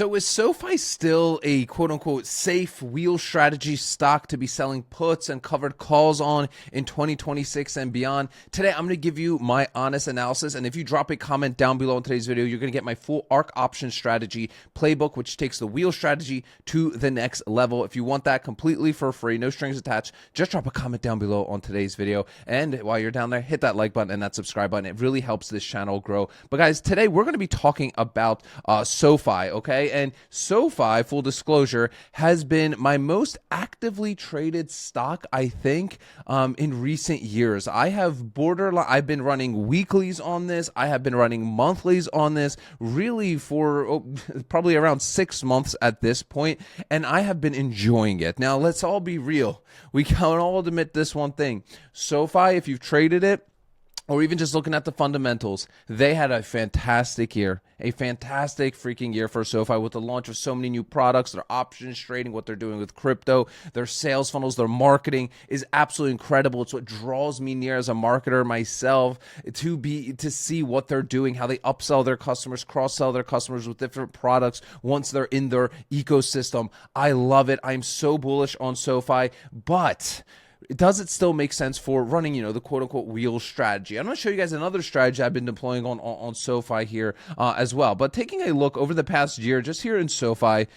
So is SoFi still a quote-unquote safe wheel strategy stock to be selling puts and covered calls on in 2026 and beyond? Today, I'm going to give you my honest analysis, and if you drop a comment down below in today's video, you're going to get my full Ark Options Strategy playbook, which takes the wheel strategy to the next level. If you want that completely for free, no strings attached, just drop a comment down below on today's video, and while you're down there, hit that like button and that subscribe button. It really helps this channel grow. But guys, today we're going to be talking about SoFi, okay? And SoFi, full disclosure, has been my most actively traded stock, I think, in recent years. I've been running weeklies on this. I have been running monthlies on this really for probably around 6 months at this point, and I have been enjoying it. Now, let's all be real. We can all admit this one thing. SoFi, if you've traded it, or even just looking at the fundamentals, they had a fantastic year, a fantastic freaking year for SoFi with the launch of so many new products, their options trading, what they're doing with crypto, their sales funnels, their marketing is absolutely incredible. It's what draws me near as a marketer myself to see what they're doing, how they upsell their customers, cross-sell their customers with different products once they're in their ecosystem. I love it. I'm so bullish on SoFi, but does it still make sense for running, the quote-unquote wheel strategy? I'm going to show you guys another strategy I've been deploying on SoFi here as well. But taking a look over the past year, just here in SoFi,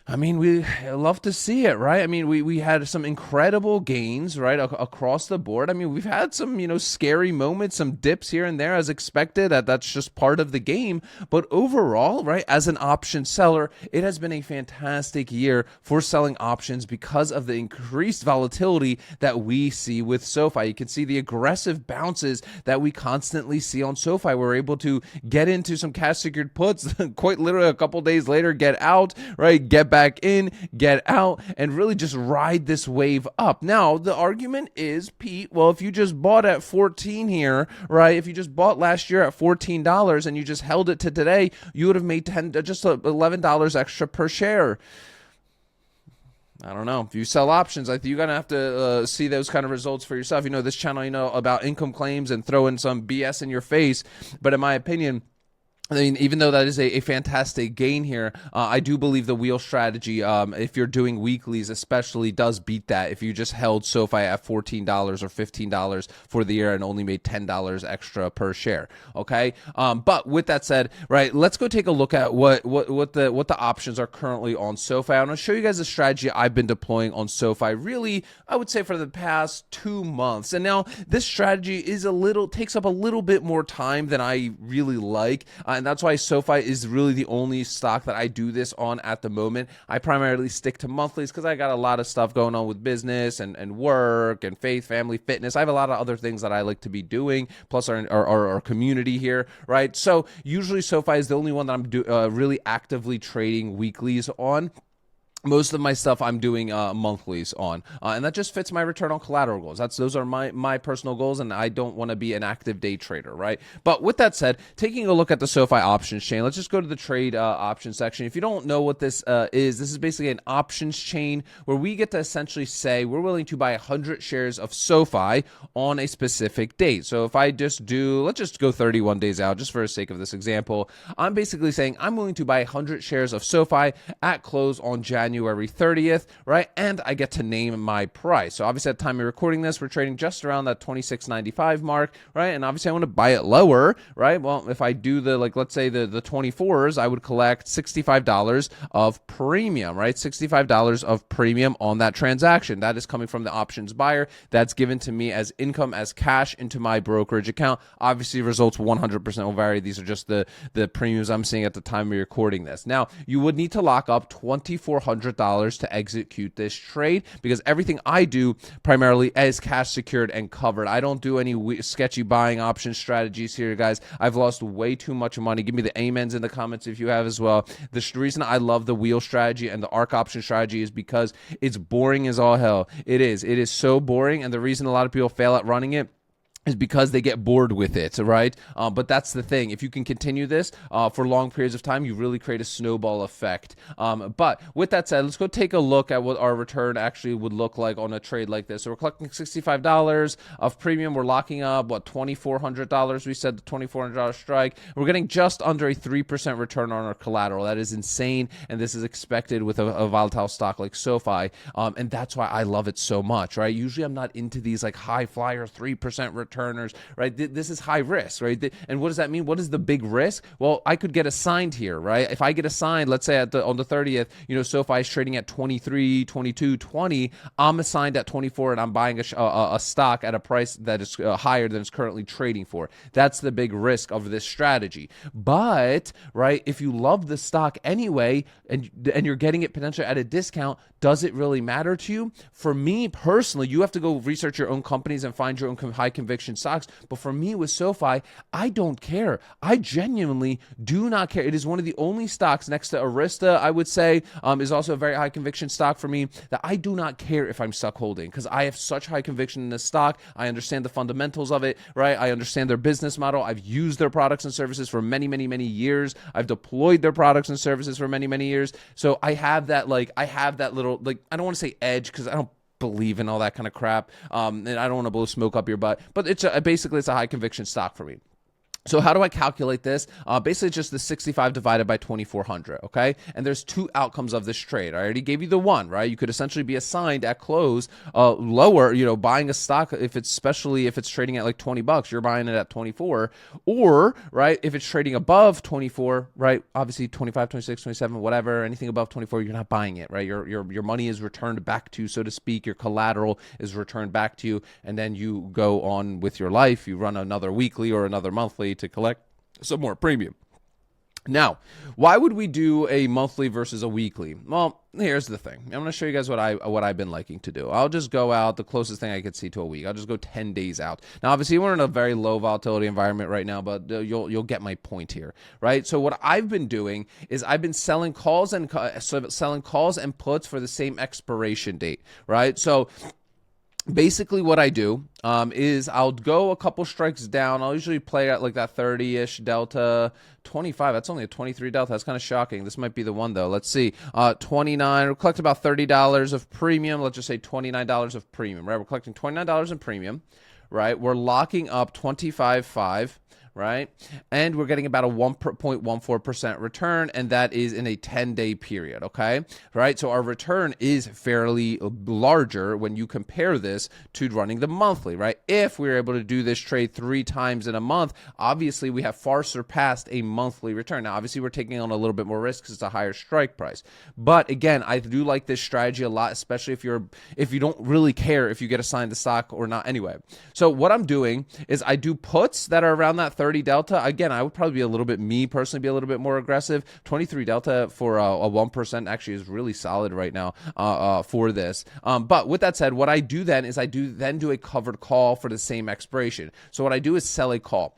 I mean, we love to see it, right? I mean, we had some incredible gains, right, across the board. I mean, we've had some, scary moments, some dips here and there as expected. That's just part of the game. But overall, right, as an option seller, it has been a fantastic year for selling options because of the increased volatility that we see with SoFi. You can see the aggressive bounces that we constantly see on SoFi. We're able to get into some cash secured puts, quite literally a couple days later, get out, right, get back in, get out, and really just ride this wave up. Now, the argument is, Pete, well, if you just bought at 14 here, right, if you just bought last year at $14 and you just held it to today, you would have made just $11 extra per share. I don't know. If you sell options, I think you're going to have to see those kind of results for yourself. This channel, about income claims and throwing some BS in your face, but in my opinion, I mean, even though that is a fantastic gain here, I do believe the wheel strategy, if you're doing weeklies especially, does beat that if you just held SoFi at $14 or $15 for the year and only made $10 extra per share, okay? But with that said, right, let's go take a look at what the options are currently on SoFi. I'm going to show you guys the strategy I've been deploying on SoFi really, I would say, for the past 2 months. And now this strategy takes up a little bit more time than I really like. And that's why SoFi is really the only stock that I do this on at the moment. I primarily stick to monthlies because I got a lot of stuff going on with business and work and faith, family, fitness. I have a lot of other things that I like to be doing, plus our community here, right? So usually SoFi is the only one that I'm really actively trading weeklies on. Most of my stuff I'm doing monthlies on, and that just fits my return on collateral goals. Those are my personal goals, and I don't want to be an active day trader, right? But with that said, taking a look at the SoFi options chain, let's just go to the trade options section. If you don't know what this is basically an options chain where we get to essentially say we're willing to buy 100 shares of SoFi on a specific date. So if I let's just go 31 days out, just for the sake of this example, I'm basically saying I'm willing to buy 100 shares of SoFi at close on January 30th, right? And I get to name my price. So obviously at the time of recording this, we're trading just around that $26.95 mark, right? And obviously I want to buy it lower, right? Well, if I do let's say the 24s, I would collect $65 of premium, right? $65 of premium on that transaction. That is coming from the options buyer. That's given to me as income, as cash into my brokerage account. Obviously results 100% will vary. These are just the premiums I'm seeing at the time of recording this. Now, you would need to lock up $2,400 to execute this trade because everything I do primarily is cash secured and covered. I don't do any sketchy buying option strategies here, guys. I've lost way too much money. Give me the amens in the comments if you have as well. The reason I love the wheel strategy and the Ark option strategy is because it's boring as all hell. It is so boring, and the reason a lot of people fail at running it is because they get bored with it, right? But that's the thing. If you can continue this for long periods of time, you really create a snowball effect. But with that said, let's go take a look at what our return actually would look like on a trade like this. So we're collecting $65 of premium. We're locking up, what, $2,400? We said the $2,400 strike. We're getting just under a 3% return on our collateral. That is insane, and this is expected with a volatile stock like SoFi. And that's why I love it so much, right? Usually I'm not into these like high flyer 3% returners, right? This is high risk, right? And what does that mean? What is the big risk? Well, I could get assigned here, right? If I get assigned, let's say on the 30th, SoFi is trading at 23, 22, 20. I'm assigned at 24, and I'm buying a stock at a price that is higher than it's currently trading for. That's the big risk of this strategy. But, right, if you love the stock anyway, and you're getting it potentially at a discount, does it really matter to you? For me personally, you have to go research your own companies and find your own high conviction stocks. But for me with SoFi, I don't care. I genuinely do not care. It is one of the only stocks next to Arista, I would say, is also a very high conviction stock for me, that I do not care if I'm stuck holding, because I have such high conviction in this stock. I understand the fundamentals of it, right? I understand their business model. I've used their products and services for many, many, many years. I've deployed their products and services for many, many years. So I have that little, I don't want to say edge, because I don't believe in all that kind of crap, and I don't want to blow smoke up your butt, but basically it's a high conviction stock for me. So how do I calculate this? Basically just the 65 divided by 2,400, okay? And there's two outcomes of this trade. I already gave you the one, right? You could essentially be assigned at close lower, buying a stock, especially if it's trading at like $20, you're buying it at 24, or, right, if it's trading above 24, right, obviously 25, 26, 27, whatever, anything above 24, you're not buying it, right? Your money is returned back to you, so to speak. Your collateral is returned back to you, and then you go on with your life. You run another weekly or another monthly to collect some more premium. Now, why would we do a monthly versus a weekly? Well, here's the thing. I'm going to show you guys what I've been liking to do. I'll just go out the closest thing I could see to a week. I'll just go 10 days out. Now, obviously, we're in a very low volatility environment right now, but you'll get my point here, right? So what I've been doing is I've been selling calls and puts for the same expiration date, right? So basically what I do is I'll go a couple strikes down. I'll usually play at like that 30-ish delta. 25, that's only a 23 delta. That's kind of shocking. This might be the one, though. Let's see. 29, we'll collect about $30 of premium. Let's just say $29 of premium, right? We're collecting $29 in premium, right? We're locking up 25.5. Right? And we're getting about a 1.14% return, and that is in a 10-day period, okay? Right? So our return is fairly larger when you compare this to running the monthly, right? If we're able to do this trade 3 times in a month, obviously we have far surpassed a monthly return. Now, obviously we're taking on a little bit more risk because it's a higher strike price. But again, I do like this strategy a lot, especially if you don't really care if you get assigned the stock or not anyway. So what I'm doing is I do puts that are around that 30 delta. Again, I would probably be a little bit more aggressive. 23 delta for a 1% actually is really solid right now for this. But with that said, what I do then is I do a covered call for the same expiration. So what I do is sell a call.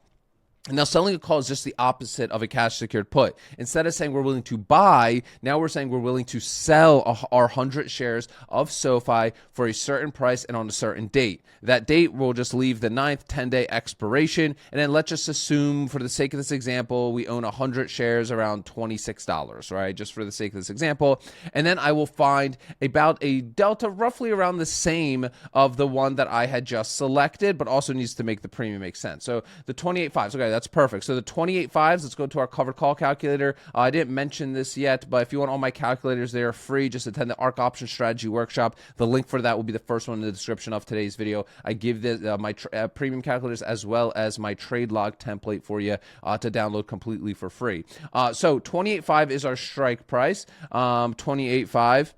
Now, selling a call is just the opposite of a cash secured put. Instead of saying we're willing to buy, now we're saying we're willing to sell our 100 shares of SoFi for a certain price and on a certain date. That date will just leave the 9th 10-day expiration. And then let's just assume, for the sake of this example, we own 100 shares around $26, right? Just for the sake of this example. And then I will find about a delta roughly around the same of the one that I had just selected, but also needs to make the premium make sense. So the 28.5s, okay, that's perfect. So the 28.5s, let's go to our covered call calculator. I didn't mention this yet, but if you want all my calculators, they are free. Just attend the Ark Options Strategy workshop. The link for that will be the first one in the description of today's video. I give my premium calculators as well as my trade log template for you to download completely for free. So 28.5 is our strike price. 28.5.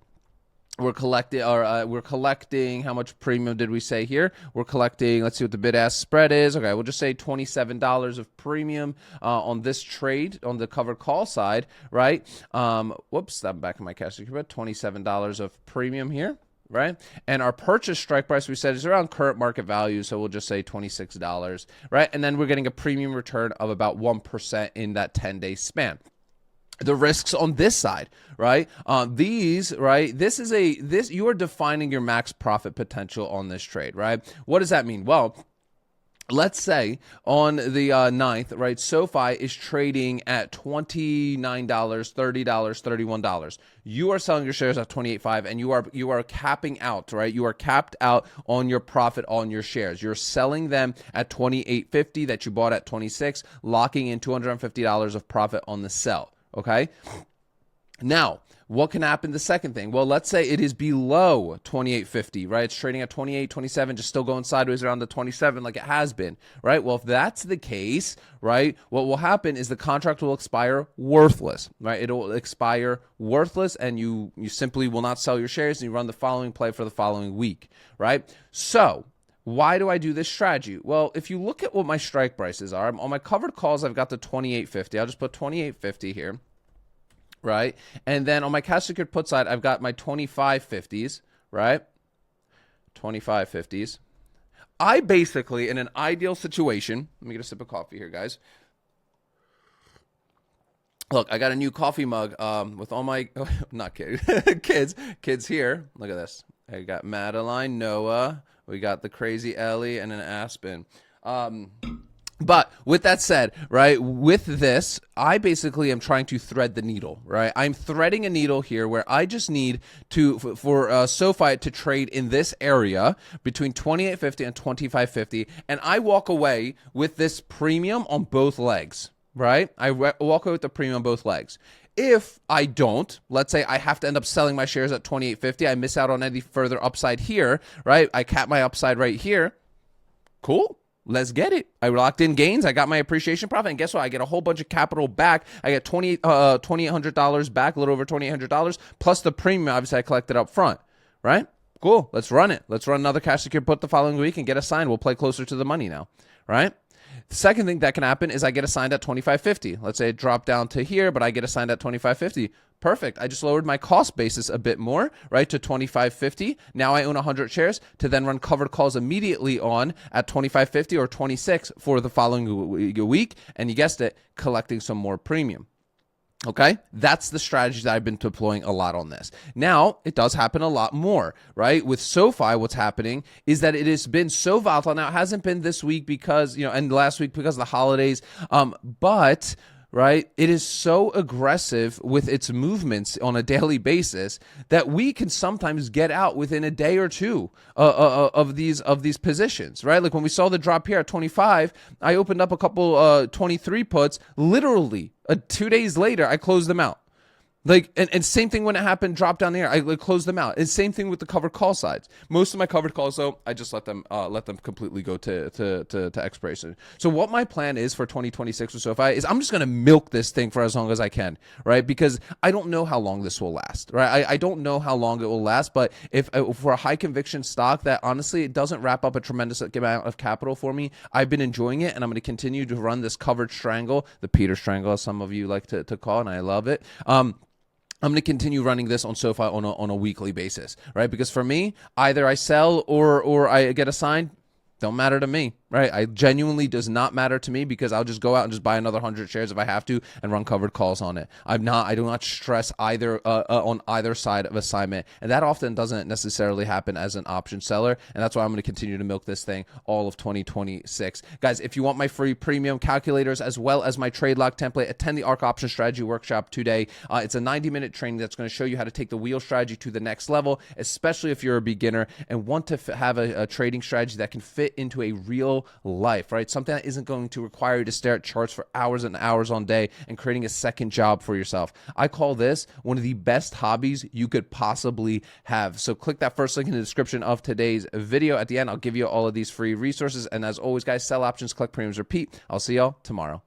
We're collecting, how much premium did we say here? We're collecting, let's see what the bid-ask spread is. Okay, we'll just say $27 of premium on this trade on the covered call side, right? Whoops, I'm back in my cash secure, $27 of premium here. Right? And our purchase strike price, we said, is around current market value, so we'll just say $26, right? And then we're getting a premium return of about 1% in that 10-day span. The risks on this side, right? You are defining your max profit potential on this trade, right? What does that mean? Well, let's say on the 9th, right, SoFi is trading at $29, $30, $31. You are selling your shares at 28.5, and you are capping out, right? You are capped out on your profit on your shares. You're selling them at 28.50 that you bought at 26, locking in $250 of profit on the sell, okay? Now, what can happen the second thing? Well, let's say it is below 28.50, right? It's trading at 28, 27, just still going sideways around the 27 like it has been, right? Well, if that's the case, right, what will happen is the contract will expire worthless, right? It'll expire worthless, and you simply will not sell your shares, and you run the following play for the following week, right? So why do I do this strategy? Well, if you look at what my strike prices are, on my covered calls, I've got the 28.50. I'll just put 28.50 here. Right? And then on my cash secured put side, I've got my 25.50s, right? 25.50s. I basically, in an ideal situation, let me get a sip of coffee here, guys. Look, I got a new coffee mug with all my, not kids, kids here. Look at this. I got Madeline, Noah, we got the crazy Ellie, and an Aspen. But with that said, right, with this, I basically am trying to thread the needle, right? I'm threading a needle here where I just need to, for SoFi to trade in this area between 28.50 and 25.50, and I walk away with this premium on both legs, right? I walk away with the premium on both legs. If I don't, let's say I have to end up selling my shares at 28.50, I miss out on any further upside here, right? I cap my upside right here. Cool. Let's get it. I locked in gains. I got my appreciation profit. And guess what? I get a whole bunch of capital back. I get $2,800 back, a little over $2,800, plus the premium, obviously, I collected up front, right? Cool. Let's run it. Let's run another cash secure put the following week and get assigned. We'll play closer to the money now, right? The second thing that can happen is I get assigned at 25.50. Let's say it dropped down to here, but I get assigned at 25.50. Perfect. I just lowered my cost basis a bit more, right, to 25.50. Now I own 100 shares to then run covered calls immediately on at 25.50 or 26 for the following week. And you guessed it, collecting some more premium. Okay, that's the strategy that I've been deploying a lot on this. Now, it does happen a lot more, right? With SoFi, what's happening is that it has been so volatile. Now, it hasn't been this week because, and last week because of the holidays, but right, it is so aggressive with its movements on a daily basis that we can sometimes get out within a day or two of these positions, right? Like when we saw the drop here at 25, I opened up a couple 23 puts. Literally 2 days later, I closed them out. Like, and same thing when it happened, drop down there, I closed them out. And same thing with the covered call sides. Most of my covered calls, though, I just let them completely go to expiration. So what my plan is for 2026 with SoFi is I'm just going to milk this thing for as long as I can, right? Because I don't know how long this will last, right? I don't know how long it will last, but if for a high conviction stock that honestly, it doesn't wrap up a tremendous amount of capital for me, I've been enjoying it, and I'm going to continue to run this covered strangle, the Peter strangle, as some of you like to call, and I love it. I'm going to continue running this on SoFi on a weekly basis, right? Because for me, either I sell or I get assigned. Don't matter to me, right? I genuinely does not matter to me because I'll just go out and just buy another 100 shares if I have to and run covered calls on it. I do not stress either on either side of assignment, and that often doesn't necessarily happen as an option seller, and that's why I'm going to continue to milk this thing all of 2026. Guys, if you want my free premium calculators as well as my trade lock template, attend the Ark Options Strategy workshop today. It's a 90-minute training that's going to show you how to take the wheel strategy to the next level, especially if you're a beginner and want to have a trading strategy that can fit into a real life, right? Something that isn't going to require you to stare at charts for hours and hours on day and creating a second job for yourself. I call this one of the best hobbies you could possibly have. So click that first link in the description of today's video. At the end, I'll give you all of these free resources. And as always, guys, sell options, collect premiums, repeat. I'll see y'all tomorrow.